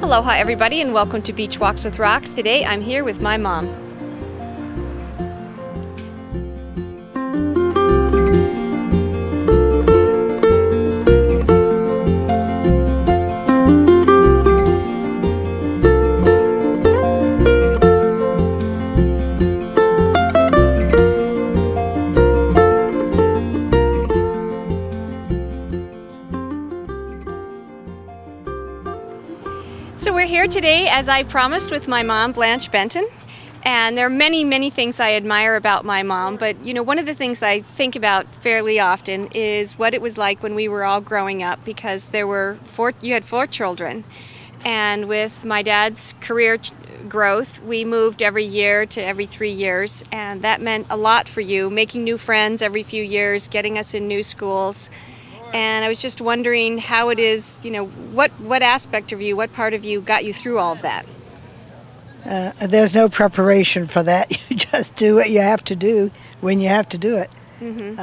Aloha everybody and welcome to Beachwalks with Rocks. Today I'm here with my mom. So we're here today, as I promised, with my mom, Blanche Benton. And there are many things I admire about my mom, but one of the things I think about fairly often is what it was like when we were all growing up, because you had 4 children. And with my dad's career growth, we moved every year to every 3 years, and that meant a lot for you, making new friends every few years, getting us in new schools. And I was just wondering how it is, what aspect of you, what part of you got you through all of that? There's no preparation for that. You just do what you have to do when you have to do it. Mm-hmm.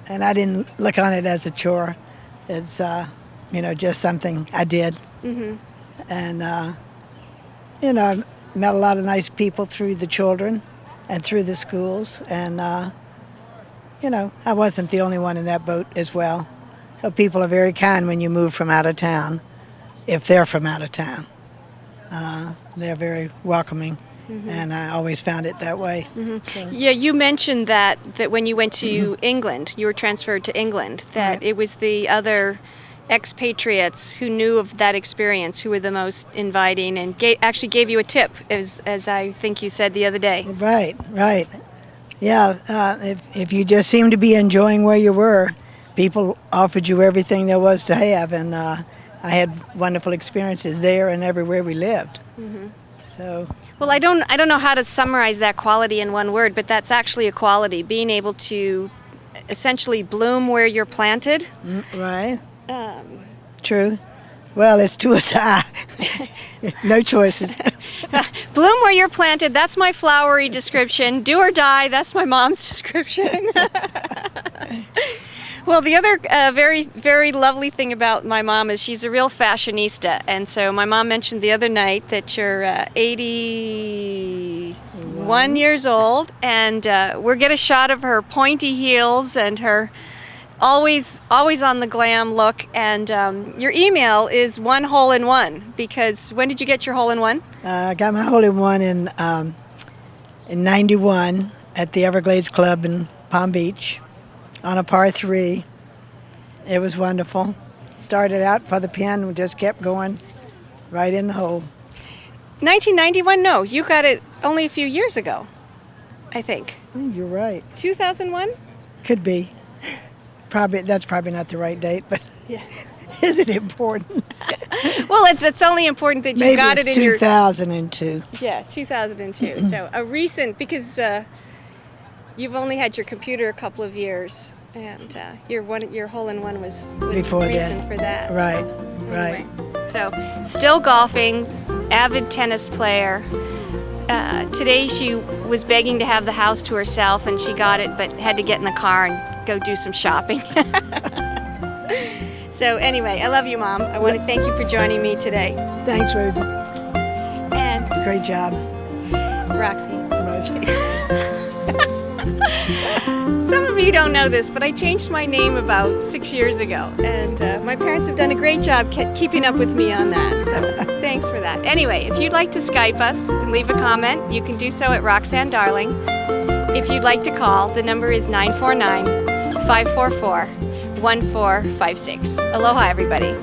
And I didn't look on it as a chore. It's, just something I did. Mm-hmm. And, I met a lot of nice people through the children and through the schools. And, I wasn't the only one in that boat as well. So people are very kind when you move from out of town, if they're from out of town. They're very welcoming, mm-hmm. and I always found it that way. Mm-hmm. So. Yeah, you mentioned that when you went to mm-hmm. England, you were transferred to England, that right. It was the other expatriates who knew of that experience who were the most inviting and actually gave you a tip, as I think you said the other day. Right. Yeah, if you just seemed to be enjoying where you were, people offered you everything there was to have, and I had wonderful experiences there and everywhere we lived. Mm-hmm. So. Well, I don't know how to summarize that quality in one word, but that's actually a quality, being able to essentially bloom where you're planted. Right. True. Well, it's to a tie. No choices. Bloom where you're planted, that's my flowery description. Do or die, that's my mom's description. Well, the other very lovely thing about my mom is she's a real fashionista. And so my mom mentioned the other night that you're 81 years old, and we'll get a shot of her pointy heels and her always on the glam look. And your email is 1 hole-in-one, because when did you get your hole-in-one? I got my hole-in-one in 91 at the Everglades Club in Palm Beach on a par 3. It was wonderful. Started out for the pin, we just kept going right in the hole. 1991? No, you got it only a few years ago, I think. Ooh, you're right. 2001? Could be. That's probably not the right date, but yeah. Is it important? Well, it's only important that you got it in 2002. Yeah, 2002. So a recent, because you've only had your computer a couple of years, and your hole-in-one was before recent that. For that. Right, so, right. Anyway, so still golfing, avid tennis player. Today she was begging to have the house to herself, and she got it, but had to get in the car and go do some shopping. So anyway, I love you, Mom. I want to thank you for joining me today. Thanks, Rosie. And great job. Roxy. Rosie. Some of you don't know this, but I changed my name about 6 years ago, and my parents have done a great job keeping up with me on that, so thanks for that. Anyway, if you'd like to Skype us and leave a comment, you can do so at Roxanne Darling. If you'd like to call, the number is 949-544-1456. Aloha, everybody.